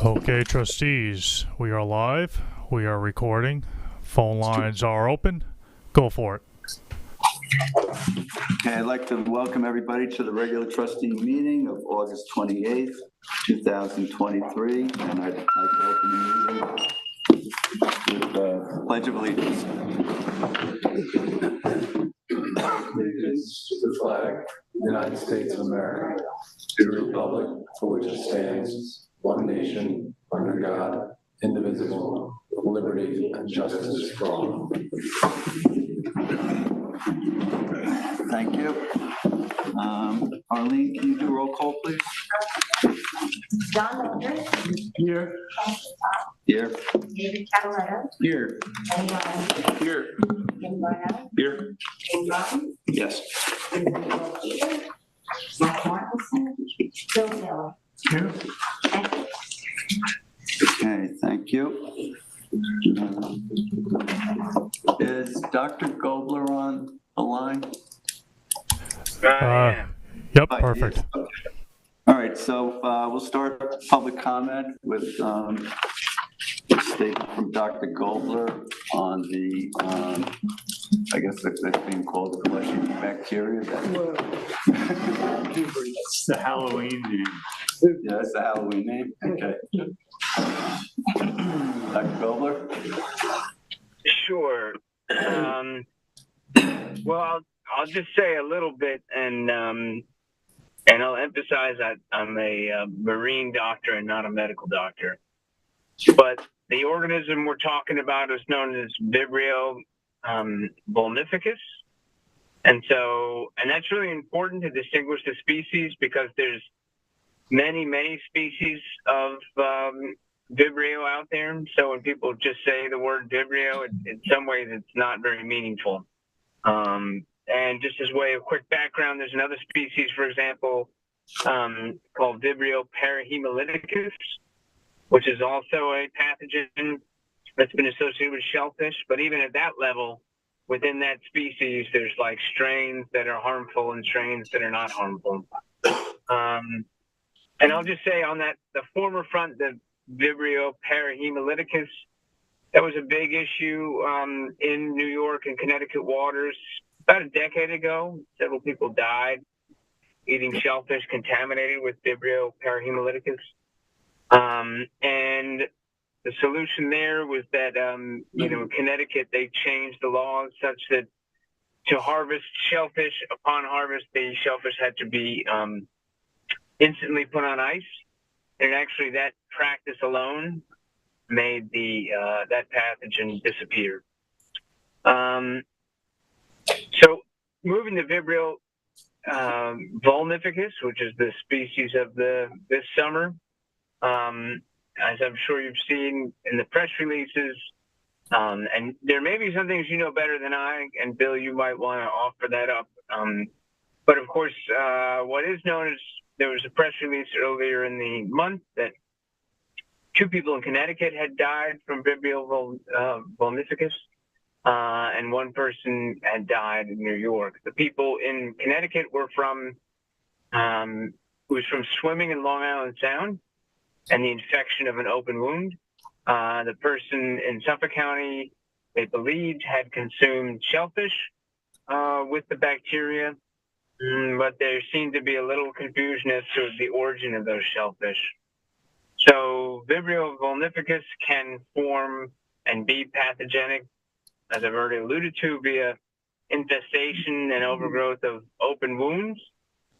Okay, trustees, we are live. We are recording. Phone lines are open. Go for it. Okay, I'd like to welcome everybody to the regular trustee meeting of August 28th, 2023. And I'd like to open the meeting with the Pledge of Allegiance. Allegiance to the flag of the United States of America, to the republic for which it stands, one nation, under God, indivisible, with liberty and justice for all. Thank you. Arlene, can you do roll call, please? John Mildred. Here. Here. David Cataletta. Here. Eddie Ryan. Here. Jim Barnett. Here. Jim Robbins. Yes. Matt Martinson. Bill Taylor. Here. Thank you. Okay, thank you. Is Dr. Gobler on the line? Yep, perfect. Okay. All right, so we'll start public comment with a statement from Dr. Gobler on the, I guess that's being called fleshy bacteria. It's the Halloween name. Yeah, that's the Halloween name. Okay. Dr. Gobler? Sure. Well, I'll just say a little bit, and I'll emphasize that I'm a marine doctor and not a medical doctor. But the organism we're talking about is known as Vibrio vulnificus. And that's really important to distinguish the species because there's many species of Vibrio out there. So when people just say the word Vibrio, in some ways it's not very meaningful. And just as way of quick background, there's another species, for example, called Vibrio parahemolyticus, which is also a pathogen that's been associated with shellfish. But even at that level, within that species, there's like strains that are harmful and strains that are not harmful. And I'll just say on that, the former front, the Vibrio parahemolyticus, that was a big issue in New York and Connecticut waters about a decade ago. Several people died eating shellfish contaminated with Vibrio parahemolyticus. And the solution there was that, in Connecticut, they changed the laws such that to harvest shellfish, upon harvest, the shellfish had to be instantly put on ice. And actually that practice alone made that pathogen disappear. So moving to Vibrio vulnificus, which is the species of this summer, as I'm sure you've seen in the press releases, and there may be some things you know better than I, and Bill, you might want to offer that up. But of course, what is known is there was a press release earlier in the month that 2 people in Connecticut had died from Vibrio vulnificus, and 1 person had died in New York. The people in Connecticut were from swimming in Long Island Sound and the infection of an open wound. The person in Suffolk County, they believed, had consumed shellfish with the bacteria, but there seemed to be a little confusion as to the origin of those shellfish. So Vibrio vulnificus can form and be pathogenic, as I've already alluded to, via infestation and overgrowth of open wounds,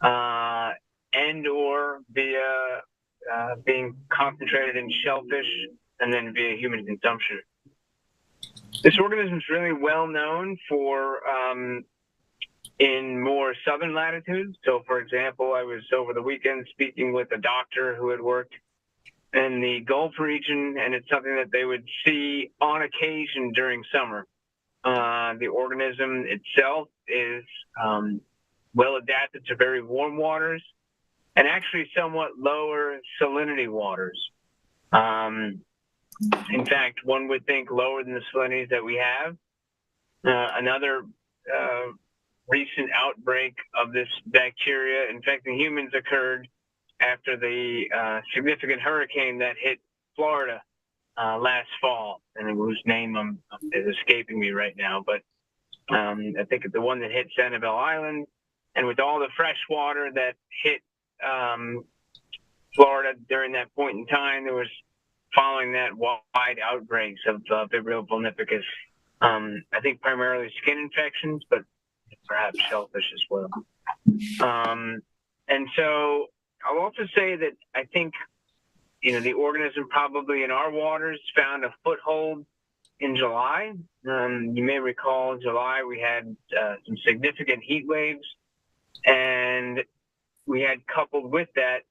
and or via being concentrated in shellfish and then via human consumption. This organism is really well known for in more southern latitudes. So, for example, I was over the weekend speaking with a doctor who had worked in the Gulf region, and it's something that they would see on occasion during summer. The organism itself is well adapted to very warm waters and actually somewhat lower salinity waters. In fact, one would think lower than the salinities that we have. Another recent outbreak of this bacteria infecting humans occurred after the significant hurricane that hit Florida last fall, and whose name is escaping me right now, but I think the one that hit Sanibel Island, and with all the fresh water that hit Florida during that point in time, there was following that wide outbreaks of Vibrio vulnificus. I think primarily skin infections, but perhaps shellfish as well. And so I'll also say that I think, the organism probably in our waters found a foothold in July. You may recall in July we had some significant heat waves, and we had coupled with that,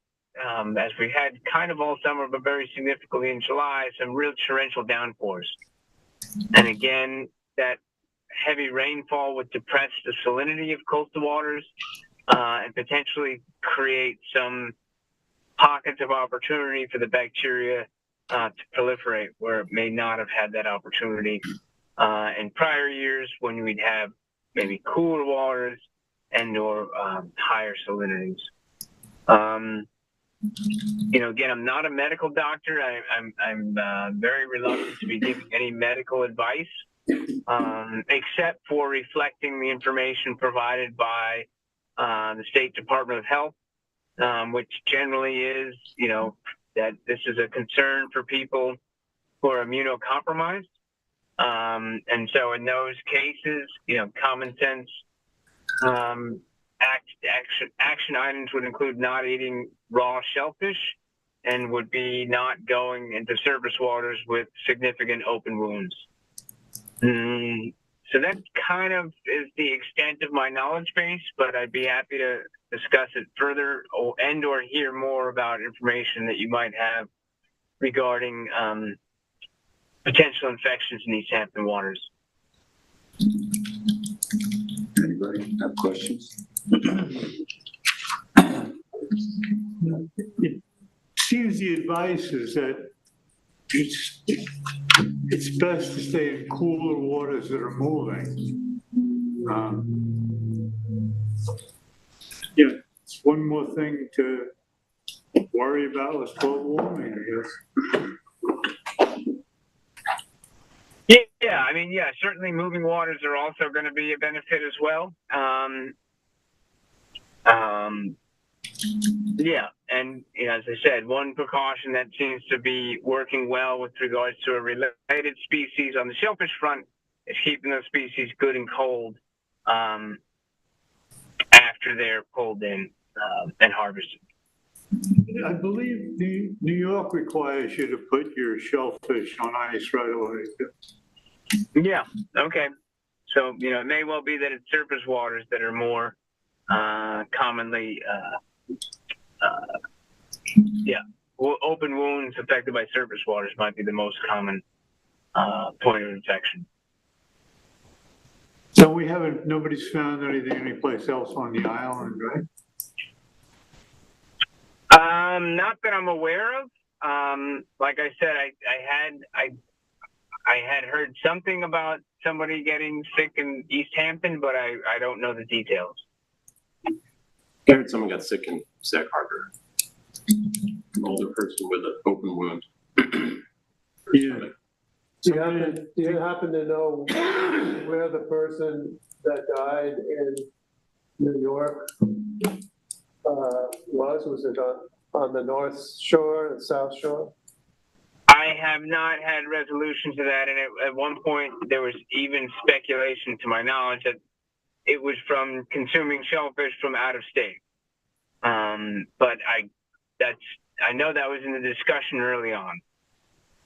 as we had kind of all summer, but very significantly in July, some real torrential downpours. And again, that heavy rainfall would depress the salinity of coastal waters and potentially create some pockets of opportunity for the bacteria to proliferate where it may not have had that opportunity in prior years when we'd have maybe cooler waters and or higher salinities. Again, I'm not a medical doctor. I'm very reluctant to be giving any medical advice, except for reflecting the information provided by the State Department of Health, which generally is, that this is a concern for people who are immunocompromised. And so in those cases, common sense action items would include not eating raw shellfish and would be not going into surface waters with significant open wounds. So that kind of is the extent of my knowledge base, but I'd be happy to discuss it further or hear more about information that you might have regarding potential infections in East Hampton waters. Anybody have questions? It seems the advice is that it's best to stay in cooler waters that are moving. It's one more thing to worry about with global warming, I guess. Yeah, certainly moving waters are also going to be a benefit as well. And as I said, one precaution that seems to be working well with regards to a related species on the shellfish front is keeping those species good and cold after they're pulled in and harvested. I believe New York requires you to put your shellfish on ice right away. Yeah, okay. So, it may well be that it's surface waters that are more commonly, open wounds affected by surface waters might be the most common point of infection. So nobody's found anything anyplace else on the island, right? Not that I'm aware of. Like I said, I had heard something about somebody getting sick in East Hampton, but I don't know the details. I heard someone got sick in Sag Harbor. An older person with an open wound. Yeah. Do you happen to know where the person that died in New York was? Was it on the North Shore and South Shore? I have not had resolution to that, and at one point there was even speculation, to my knowledge, that it was from consuming shellfish from out of state. But I know that was in the discussion early on,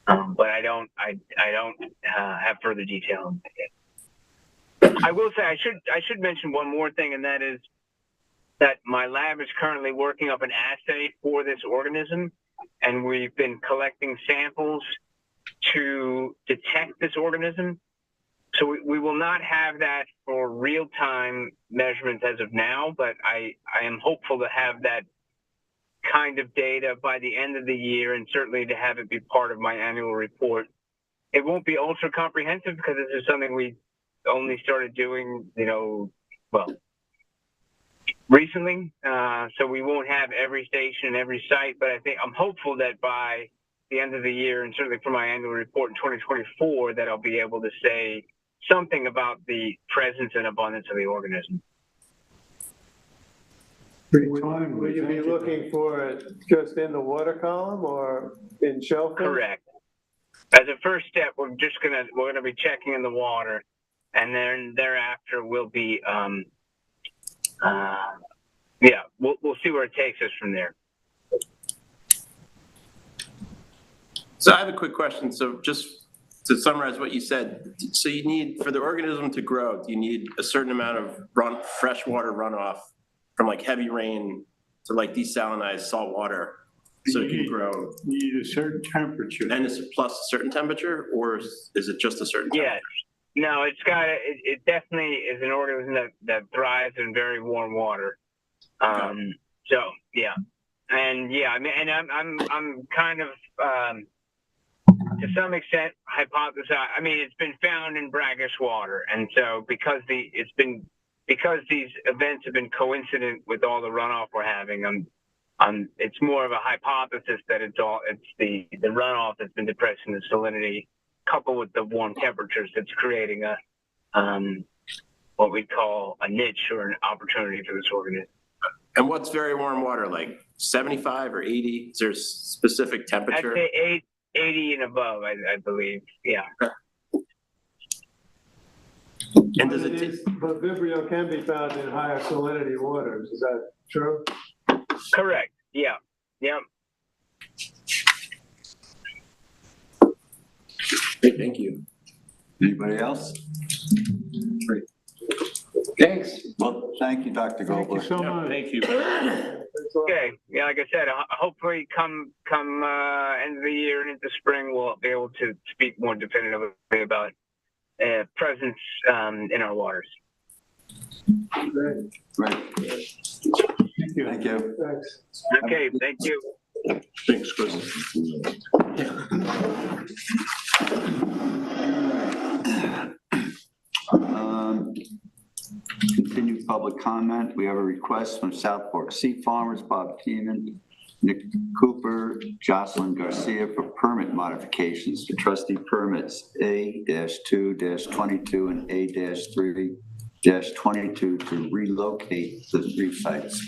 but I don't have further detail on it. I will say I should mention one more thing, and that is that my lab is currently working up an assay for this organism, and we've been collecting samples to detect this organism. So we will not have that for real-time measurements as of now, but I am hopeful to have that kind of data by the end of the year, and certainly to have it be part of my annual report. It won't be ultra comprehensive because this is something we only started doing, recently, so we won't have every station and every site, but I'm hopeful that by the end of the year, and certainly for my annual report in 2024, that I'll be able to say something about the presence and abundance of the organism. Pretty timely. Will you be Thank you. looking for it just in the water column or in shellfish? Correct. As a first step, we're gonna be checking in the water, and then thereafter we'll be we'll see where it takes us from there. So I have a quick question. So just to summarize what you said, so you need, for the organism to grow, do you need a certain amount of freshwater runoff from like heavy rain to like desalinized salt water so it can grow? You need a certain temperature. And is it plus a certain temperature, or is it just a certain temperature? Yes. No, it definitely is an organism that thrives in very warm water. So yeah, and yeah, I mean, and I'm kind of to some extent hypothesize. I mean, it's been found in brackish water, and so because these events have been coincident with all the runoff we're having, it's more of a hypothesis that it's the runoff that's been depressing the salinity, coupled with the warm temperatures, that's creating what we call a niche or an opportunity for this organism. And what's very warm water, like 75 or 80? Is there a specific temperature? I'd say 80 and above, I believe. Yeah. And does it But Vibrio can be found in higher salinity waters, is that true? Correct. Yeah. Yeah. Great, thank you. Anybody else? Great. Thanks. Well, thank you, Dr. Thank you Gobler. so much. Thank you. Okay. Yeah, like I said, hopefully come end of the year and into spring, we'll be able to speak more definitively about presence in our waters. Great, Great. Thank you. Thank you. thanks. Okay. Thank you. Thanks, Chris. Continued public comment. We have a request from South Fork Sea Farmers, Bob Keenan, Nick Cooper, Jocelyn Garcia for permit modifications to trustee permits A-2-22 and A-3-22 to relocate the reef sites.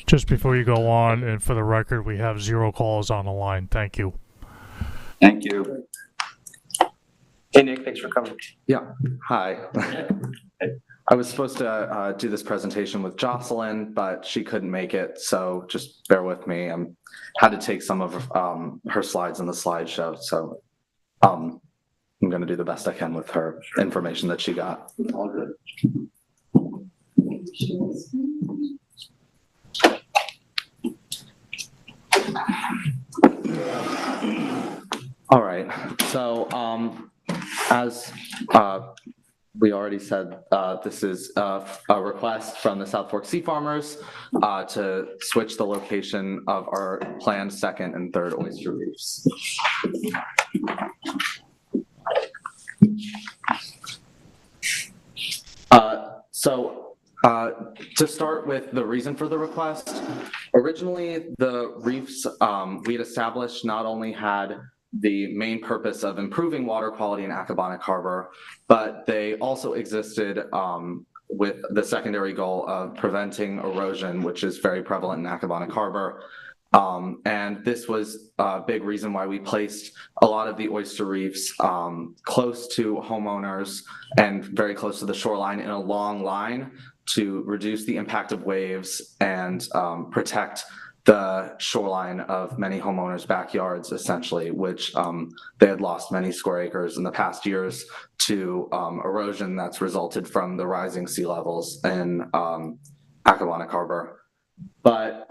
Just before you go on, and for the record, we have 0 calls on the line. Thank you. Thank you. Hey, Nick, thanks for coming. Yeah, hi. I was supposed to do this presentation with Jocelyn, but she couldn't make it, so just bear with me. I had to take some of her slides in the slideshow, so I'm going to do the best I can with her information that she got. All good. All right, so as we already said, this is a request from the South Fork Sea Farmers to switch the location of our planned second and third oyster reefs. To start with the reason for the request, originally the reefs we had established not only had the main purpose of improving water quality in Accabonac Harbor, but they also existed with the secondary goal of preventing erosion, which is very prevalent in Accabonac Harbor. And this was a big reason why we placed a lot of the oyster reefs close to homeowners and very close to the shoreline in a long line to reduce the impact of waves and protect the shoreline of many homeowners' backyards, essentially, which they had lost many square acres in the past years to erosion that's resulted from the rising sea levels in Accabonac Harbor. But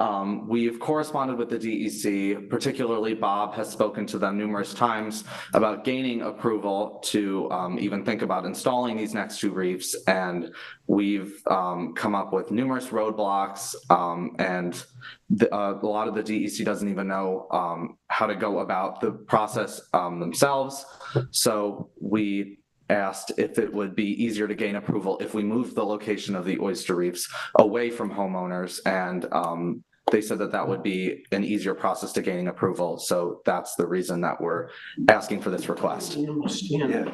we've corresponded with the DEC, particularly Bob has spoken to them numerous times about gaining approval to even think about installing these next 2 reefs. And we've come up with numerous roadblocks and a lot of the DEC doesn't even know how to go about the process themselves. So we asked if it would be easier to gain approval if we moved the location of the oyster reefs away from homeowners, and they said that that would be an easier process to gaining approval. So that's the reason that we're asking for this request. I understand.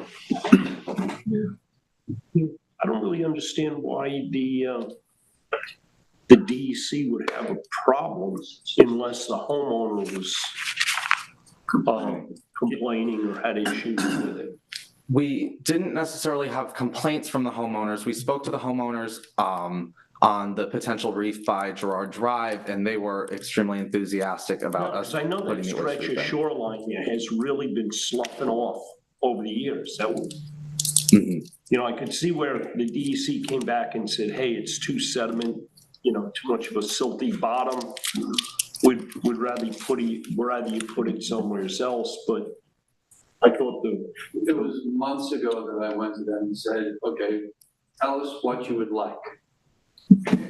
I don't really understand why the DEC would have a problem unless the homeowner was complaining or had issues with it. We didn't necessarily have complaints from the homeowners. We spoke to the homeowners on the potential reef by Girard Drive, and they were extremely enthusiastic about us. Because I know that putting the stretch oyster of there. shoreline here has really been sloughing off over the years. That would, you know, I could see where the DEC came back and said, hey, it's too sediment, you know, too much of a silty bottom. Would rather you put it somewhere else, but I thought It was months ago that I went to them and said, okay, tell us what you would like.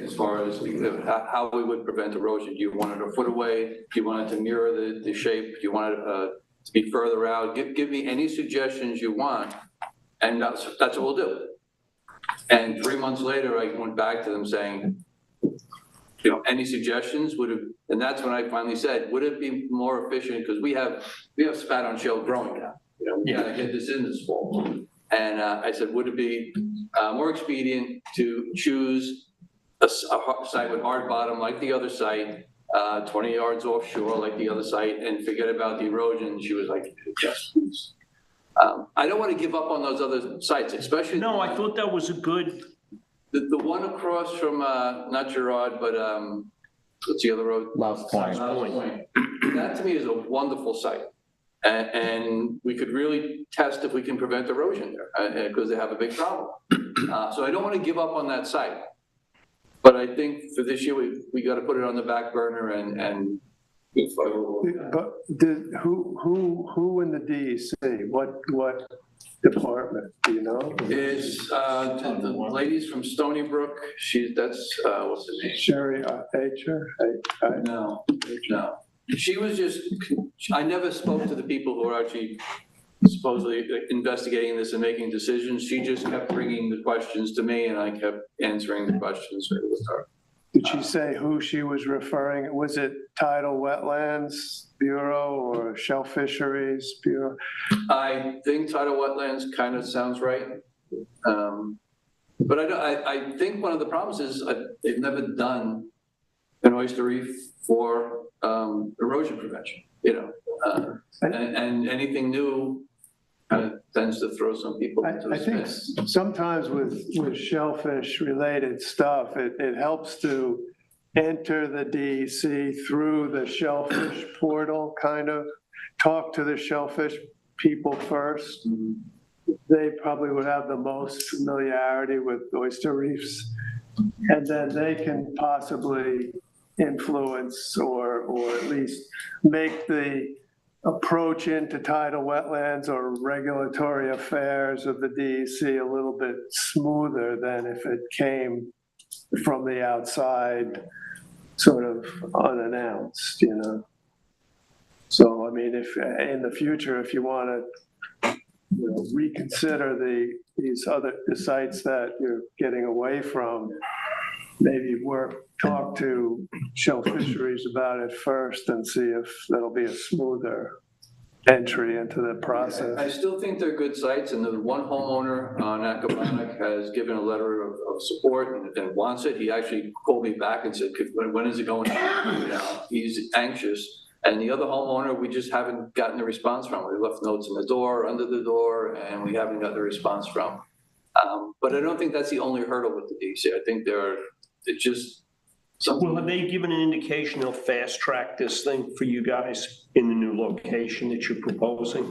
As far as how we would prevent erosion. Do you want it a foot away? Do you want it to mirror the shape? Do you want it to be further out? Give me any suggestions you want, and that's what we'll do. And 3 months later, I went back to them saying, you know, any suggestions and that's when I finally said, would it be more efficient? Because we have spat on shell growing now. You know, we gotta get this in this fall. And I said, would it be more expedient to choose a site with hard bottom like the other site, 20 yards offshore like the other site, and forget about the erosion? She was like, yes, please. I don't want to give up on those other sites, especially. no, I thought that was a good. The one across from, not Girard, but what's the other road? Love's Point. That to me is a wonderful site. And we could really test if we can prevent erosion there, because they have a big problem. So I don't want to give up on that site. But I think for this year, we got to put it on the back burner and. But who in the DEC, what department, do you know? Is the ladies from Stony Brook, that's, what's the name? Sherry Acher? No. She was just, I never spoke to the people who are actually supposedly investigating this and making decisions. She just kept bringing the questions to me, and I kept answering the questions with her. Did she say who she was referring? Was it Tidal Wetlands Bureau or Shell Fisheries Bureau? I think tidal wetlands kind of sounds right. But I think one of the problems is they've never done an oyster reef for erosion prevention, you know, and anything new kind of tends to throw some people into I think sometimes with shellfish related stuff, it helps to enter the DEC through the shellfish portal, kind of talk to the shellfish people first. They probably would have the most familiarity with oyster reefs, and then they can possibly influence or at least make the approach into tidal wetlands or regulatory affairs of the DEC a little bit smoother than if it came from the outside, sort of unannounced, you know. So, I mean, if in the future, if you want to, you know, reconsider the sites that you're getting away from, maybe talk to Shell Fisheries about it first and see if that'll be a smoother entry into the process. I still think they're good sites, and the one homeowner on Accabonac has given a letter of support and wants it. He actually called me back and said, when is it going? You know, he's anxious. And the other homeowner, we just haven't gotten a response from. We left notes in the door, under the door, and we haven't got the response from. But I don't think that's the only hurdle with the DEC. I think it's just something. Well, have they given an indication they'll fast track this thing for you guys in the new location that you're proposing?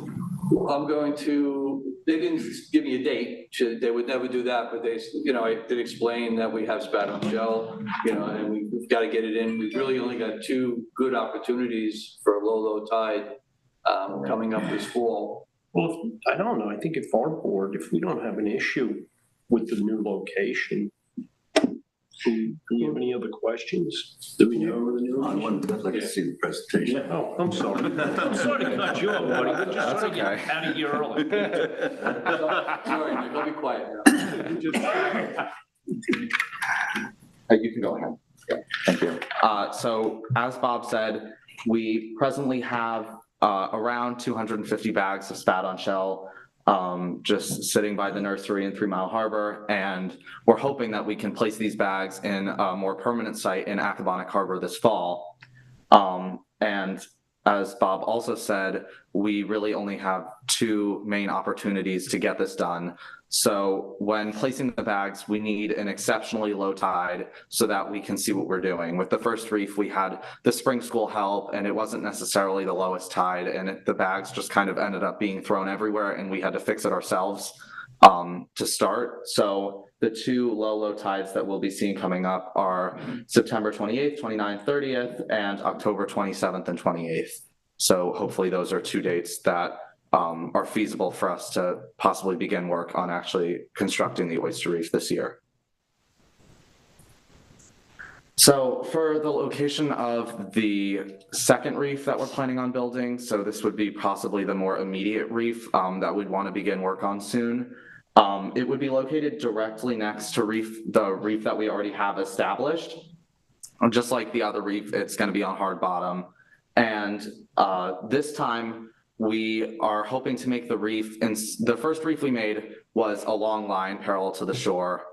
They didn't give me a date. They would never do that, but they, you know, I did explain that we have spat on shell, you know, and we've got to get it in. We've really only got 2 good opportunities for a low tide coming up this fall. Well, I don't know. I think if our board, if we don't have an issue with the new location, Do we have any other questions? Do we know the news? I wanted, I'd like to see the presentation. Yeah, oh, I'm sorry. I'm sorry to cut you off, buddy. We're just That's trying to get okay. out of here early. Sorry, Nick, I'll be quiet now. You can go ahead. Yeah, thank you. So as Bob said, we presently have around 250 bags of spat on shell just sitting by the nursery in 3 Mile Harbor, and we're hoping that we can place these bags in a more permanent site in Accabonac Harbor this fall. And as Bob also said, we really only have 2 main opportunities to get this done. So when placing the bags, we need an exceptionally low tide so that we can see what we're doing. With the first reef, we had the spring school help, and it wasn't necessarily the lowest tide, and the bags just kind of ended up being thrown everywhere, and we had to fix it ourselves to start. So the 2 low tides that we'll be seeing coming up are September 28th, 29th, 30th, and October 27th and 28th. So hopefully those are 2 dates that are feasible for us to possibly begin work on actually constructing the oyster reef this year. So for the location of the second reef that we're planning on building, so this would be possibly the more immediate reef that we'd want to begin work on soon. It would be located directly next to the reef that we already have established. Just like the other reef, it's going to be on hard bottom. And this time we are hoping to make the reef, and the first reef we made was a long line parallel to the shore,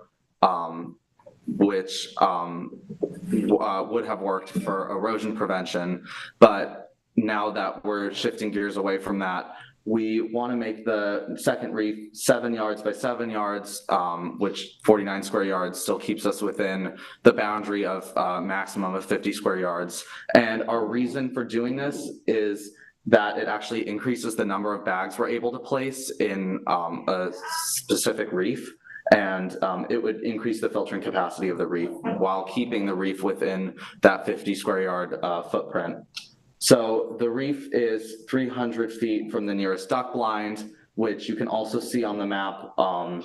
which would have worked for erosion prevention. But now that we're shifting gears away from that, we want to make the second reef 7 yards by 7 yards, which 49 square yards still keeps us within the boundary of maximum of 50 square yards. And our reason for doing this is that it actually increases the number of bags we're able to place in a specific reef. And it would increase the filtering capacity of the reef while keeping the reef within that 50 square yard footprint. So the reef is 300 feet from the nearest duck blind, which you can also see on the map on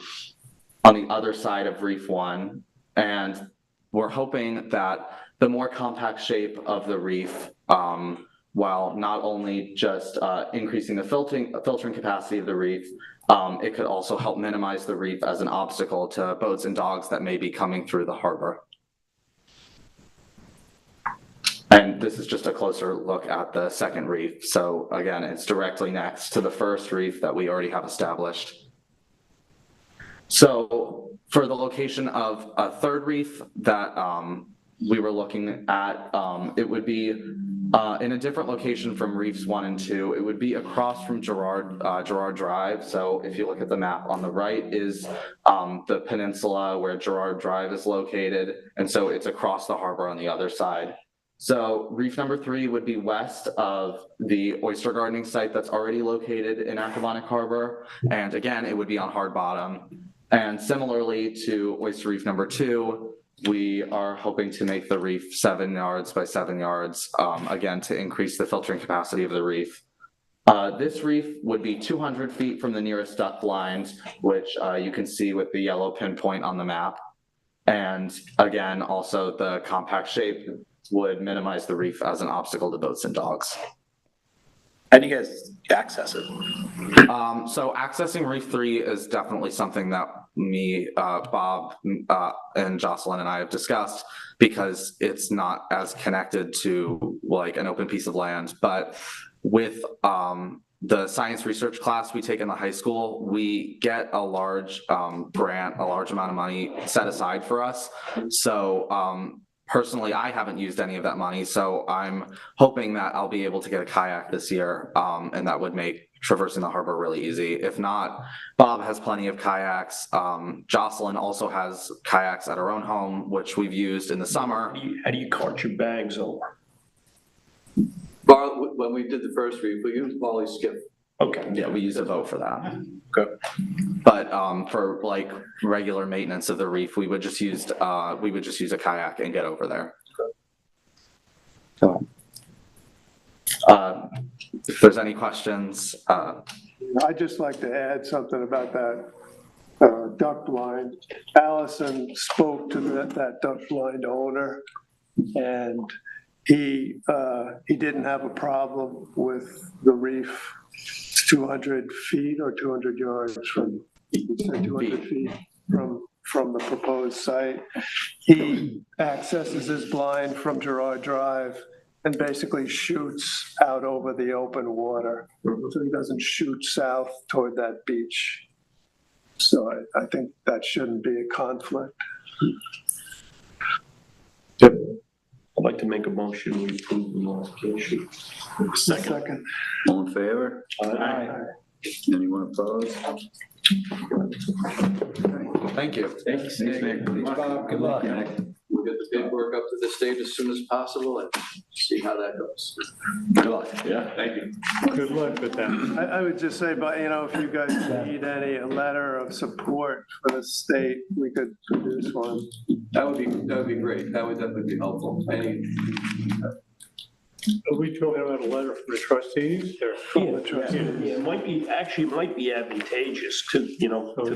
the other side of Reef 1. And we're hoping that the more compact shape of the reef, while not only just increasing the filtering capacity of the reef, it could also help minimize the reef as an obstacle to boats and dogs that may be coming through the harbor. And this is just a closer look at the second reef. So again, it's directly next to the first reef that we already have established. So for the location of a third reef that we were looking at, it would be in a different location from reefs 1 and 2. It would be across from Girard Drive. So if you look at the map on the right is the peninsula where Girard Drive is located. And so it's across the harbor on the other side. So reef number 3 would be west of the oyster gardening site that's already located in Accabonac Harbor. And again, it would be on hard bottom. And similarly to oyster reef number 2, we are hoping to make the reef 7 yards by 7 yards, again, to increase the filtering capacity of the reef. This reef would be 200 feet from the nearest duck blind, which you can see with the yellow pinpoint on the map. And again, also the compact shape would minimize the reef as an obstacle to boats and dogs. How do you guys access it? So accessing Reef 3 is definitely something that me, Bob, and Jocelyn and I have discussed because it's not as connected to like an open piece of land. But with the science research class we take in the high school, we get a large grant, a large amount of money set aside for us. So personally, I haven't used any of that money, so I'm hoping that I'll be able to get a kayak this year, and that would make traversing the harbor really easy. If not, Bob has plenty of kayaks. Jocelyn also has kayaks at her own home, which we've used in the summer. How do you cart your bags over? When we did the first reef, we used Wally Skip. Okay. Yeah, we use a boat for that. Okay. But for like regular maintenance of the reef, we would just use a kayak and get over there. So, if there's any questions, I'd just like to add something about that. duck blind. Allison spoke to that duck blind owner, and he didn't have a problem with the reef. It's 200 feet or 200 yards from, 200 feet from the proposed site. He accesses his blind from Gerard Drive and basically shoots out over the open water. So he doesn't shoot south toward that beach. So I think that shouldn't be a conflict. I'd like to make a motion, we approve the modification. Second. All in favor? Aye. Anyone opposed? Thank you. Thanks, Nick. Thanks, Bob. Good luck. We'll get the paperwork up to the state as soon as possible and see how that goes. Good luck. Yeah, thank you. Good luck with that. I would just say, but if you guys need a letter of support for the state, we could produce one. That would be great. That would definitely be helpful. Are we talking about a letter from the trustees or? From the trustees. Yeah, it might be advantageous to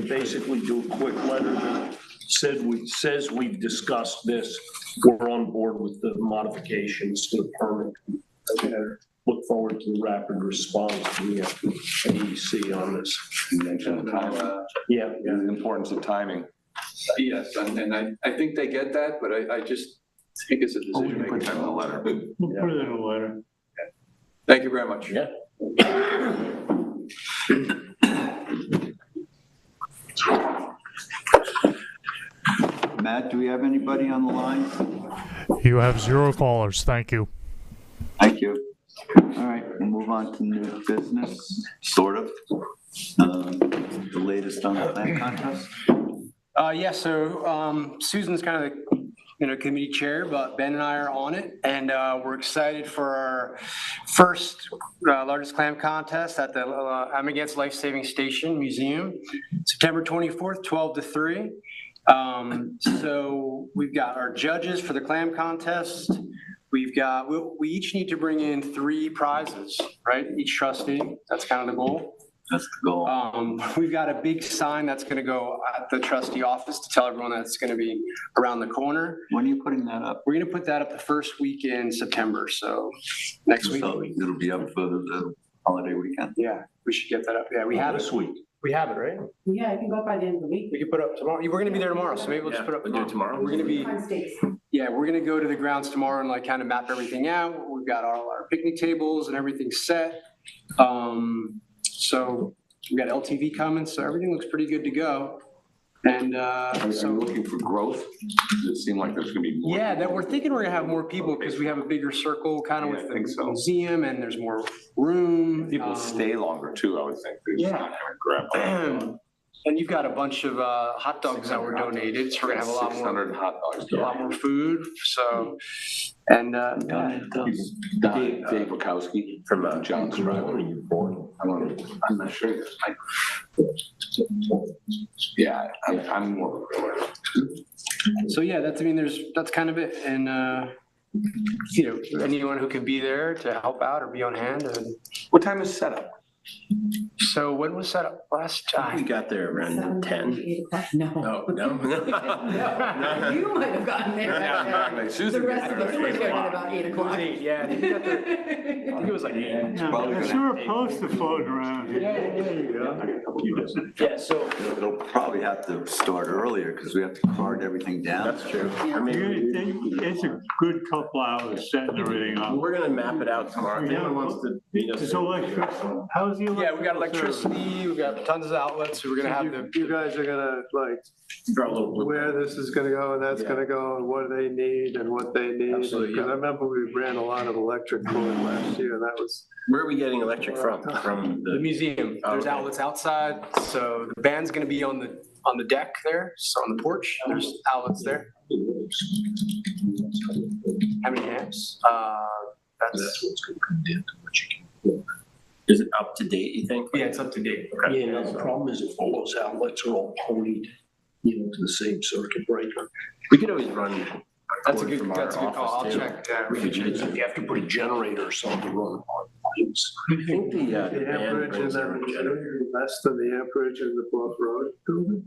basically do a quick letter that says we've discussed this. We're on board with the modifications to the permit. Look forward to the rapid response from the AEC on this. You mentioned the time, Yeah. the importance of timing. Yes, and I think they get that, but I just think it's a decision making time in the letter. We'll put it in a letter. Thank you very much. Yeah. Matt, do we have anybody on the line? You have 0 callers. Thank you. Thank you. All right, we'll move on to new business, sort of. The latest on the plan contest. So Susan's kind of the committee chair, but Ben and I are on it, and we're excited for our first largest clam contest at the Amagansett Life Saving Station Museum, September 24th, 12 to 3. So we've got our judges for the clam contest. We each need to bring in 3 prizes, right? Each trustee. That's kind of the goal. That's the goal. We've got a big sign that's going to go at the trustee office to tell everyone that's going to be around the corner. When are you putting that up? We're going to put that up the first week in September, so next week. So it'll be up for the holiday weekend. Yeah, we should get that up. Yeah, we have it. This week. We have it, right? Yeah, I can go by the end of the week. We can put it up tomorrow. We're going to be there tomorrow, so maybe we'll just put it up we'll do it tomorrow. We're going to be, On stage. yeah, we're going to go to the grounds tomorrow and kind of map everything out. We've got all our picnic tables and everything set. So we got LTV coming, so everything looks pretty good to go. And Are you looking for growth? Does it seem like there's gonna be more? yeah, that we're thinking we're gonna have more people because we have a bigger circle kind of Yeah, with I the think so. museum, and there's more room. People stay longer too, I would think. They're just yeah. not gonna grab. And you've got a bunch of hot dogs that were donated, so we're gonna have a lot more. 600 hot dogs. A lot more food, so, and, Dave Wachowski from John's Drive. I'm not sure. Yeah, I'm more. so yeah, that's kind of it, and, anyone who can be there to help out or be on hand, and What time is setup? so when was set up last We time? got there around 10. 8 o'clock. No. No, no. No, you might have gotten there. exactly. The Susan rest of us got were there. there at about 8 o'clock. Yeah, I think we got there, I think it was like 8. I saw a poster floating around here. Yeah, so. They'll probably have to start earlier because we have to card everything down. That's true. I mean, It's a good couple hours setting everything up. we're gonna map it out tomorrow. If anyone wants to meet us. It's electric. How's the electric? Yeah, we got electricity, we got tons of outlets, so we're gonna have the. You guys are gonna Draw a little. where this is gonna go and that's gonna go and what they need and what they need. Absolutely, Because yeah. I remember we ran a lot of electric cord last year. That was, Where are we getting electric from? From The the, museum, there's Okay. outlets outside, so the band's gonna be on the deck there, so on the porch, there's outlets there. How many amps? That's, what's gonna predict what you can. is it up to date, you think? yeah, it's up to date. Yeah, now the problem is if all those outlets are all ponied, to the same circuit breaker. We could always run. That's a cord good from our call, I'll office, too. check. We could, you have to put a generator or something to run on. volumes. I think the The band amperage brings is their own generator. less than the amperage in the Bluff Road building?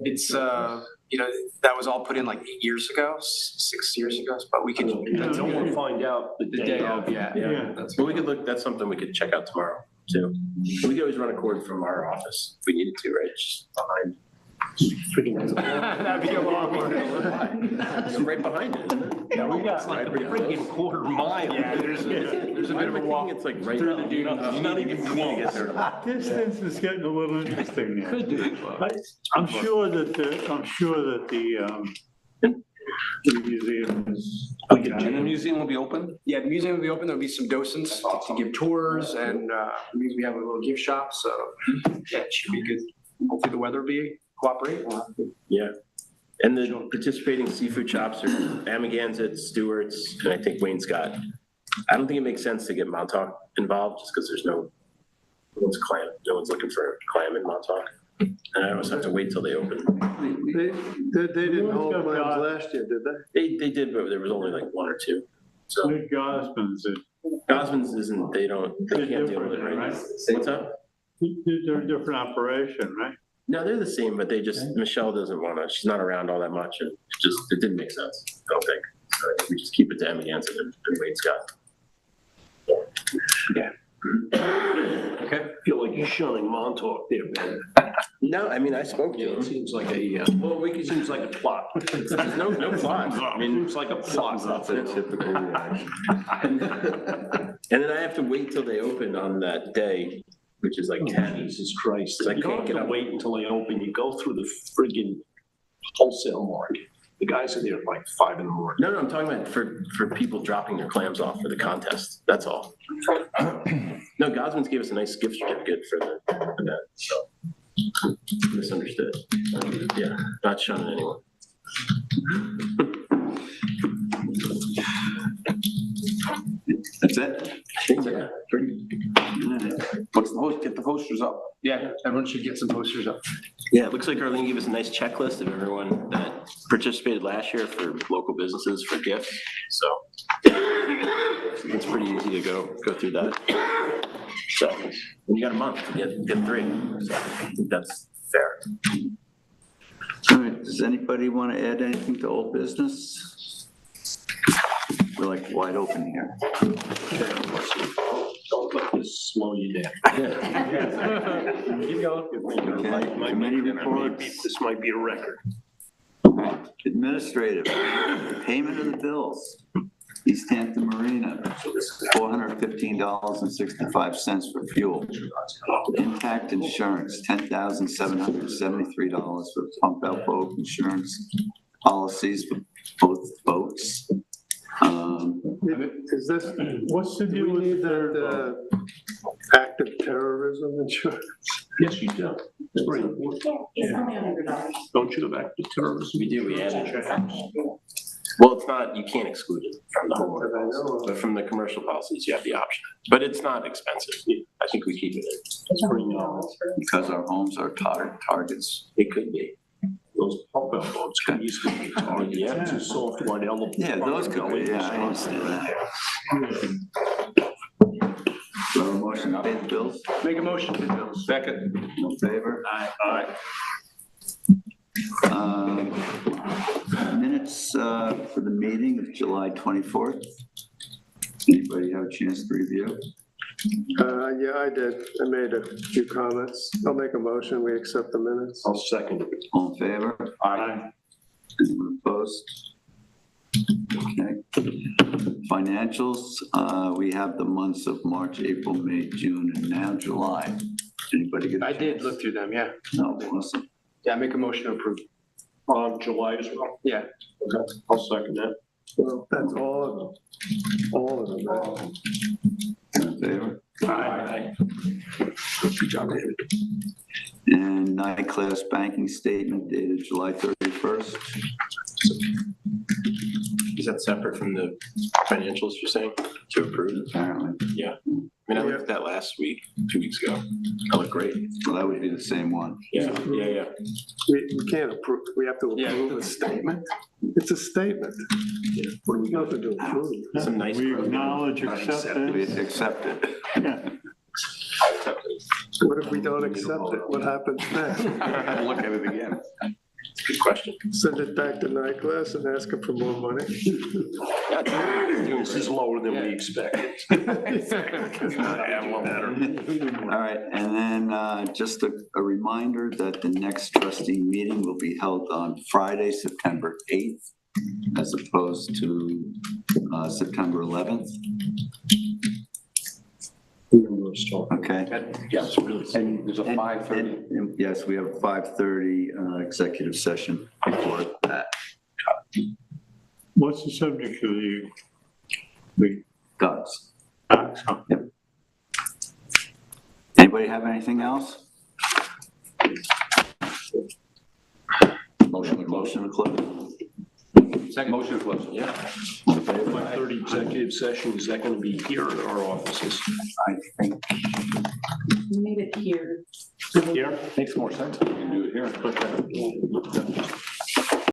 It's, that was all put in like 8 years ago, 6 years ago, but we can. I don't want to find out the day of. Yeah. Yeah. But we could look, that's something we could check out tomorrow too. We could always run a cord from our office if we needed to, right? Just behind. That'd be a long one. It's right behind it, isn't it? Yeah, we got like a freaking quarter mile. Yeah, there's a bit of a walk. It's like right. Through the dude, not even close. Distance is getting a little interesting now. I'm sure that the museum is. And the museum will be open? Yeah, the museum will be open. There'll be some docents to give tours and we have a little gift shop. So yeah, it should be good. Hopefully the weather will be cooperate. Yeah. And the participating seafood shops are Amagansett, Stewart's, and I think Wayne Scott. I don't think it makes sense to get Montauk involved just because there's no one's looking for clam in Montauk. And I always have to wait till they open. They didn't hold clams last year, did they? They did, but there was only like one or two. So With Gosman's, Gosman's isn't, they can't deal with it, right? What's up? they're a different operation, right? No, they're the same, but Michelle doesn't want to, she's not around all that much, and it didn't make sense, I don't think. So I think we just keep it to Amagansett and Wayne Scott. Yeah. Okay. I feel like you're shunning Montauk there, Ben. No, I mean, I spoke to It him. seems like a, seems like a plot. There's no plot. I mean, Seems like a plot. That's a typical reaction. and then I have to wait till they open on that day, which is like 10. Jesus Christ. So I You don't can't have get to up. wait until they open. You go through the friggin' wholesale market. The guys are there at like 5 in the morning. No, I'm talking about for people dropping their clams off for the contest, that's all. No, Gosman's gave us a nice gift certificate for the event, so. Misunderstood. Yeah, not shunning anyone. That's it? I think so, yeah. What's the host, get the posters up? Yeah, everyone should get some posters up. Yeah, it looks like Arlene gave us a nice checklist of everyone that participated last year for local businesses for gifts, so. It's pretty easy to go through that. So, and you got a month to get 3, so I think that's fair. All right, does anybody want to add anything to old business? We're like wide open here. Don't let this slow you down. Keep going. Okay, committee reports. This might be a record. All right, administrative, payment of the bills. East Hampton Marina, $415.65 for fuel. Impact insurance, $10,773 for pump out boat insurance policies for both boats. Is this, What's the do deal we with need the, the active terrorism insurance? Yes, you do. It's very important. It's only $100. Don't you go back to terrorism? We do, we added it. Well, it's not, you can't exclude it from the homeowner, but from the commercial policies, you have the option. But it's not expensive. I think we keep it in. It's pretty novel. Because our homes are targets. It could be. Those pump out boats can easily be targeted. Yeah. Too soft, one element. Yeah, those could be, yeah, I understand that. Do I have a motion to pay the bills? Make a motion to bills. Second. All in favor? Aye. Minutes for the meeting of July 24th. Anybody have a chance to review? Yeah, I did. I made a few comments. I'll make a motion. We accept the minutes. I'll second it. All in favor? Aye. Anyone opposed? Okay. Financials, we have the months of March, April, May, June, and now July. Anybody get a I chance? did look through them, yeah. No, awesome. Yeah, make a motion to approve. July as well. Yeah. Okay, I'll second that. Well, that's all of them. All of them, right? All in favor? Aye. Good job, David. And class banking statement dated July 31st. Is that separate from the financials you're saying to approve? Apparently. Yeah. I mean, I looked at that last week, 2 weeks ago. That looked great. Well, that would be the same one. Yeah. We can't approve, we have to approve a statement. It's a statement. What do we got to do? Approve? Some nice. We growth. acknowledge We acceptance. accept it. Yeah. What if we don't accept it? What happens next? Look at it again. Good question. Send it back to Nyclass and ask him for more money? This is lower than we expected. All right, and then just a reminder that the next trustee meeting will be held on Friday, September 8th, as opposed to September 11th. Okay. Yes, really. And there's a 5:30. And yes, we have a 5:30 executive session before that. What's the subject of the Dogs. docs? Yep. Anybody have anything else? Motion to close. Second motion to close. Yeah. 5:30 executive session, is that going to be here at our offices? I think. We need it here. Here? Makes more sense if we can do it here. Okay.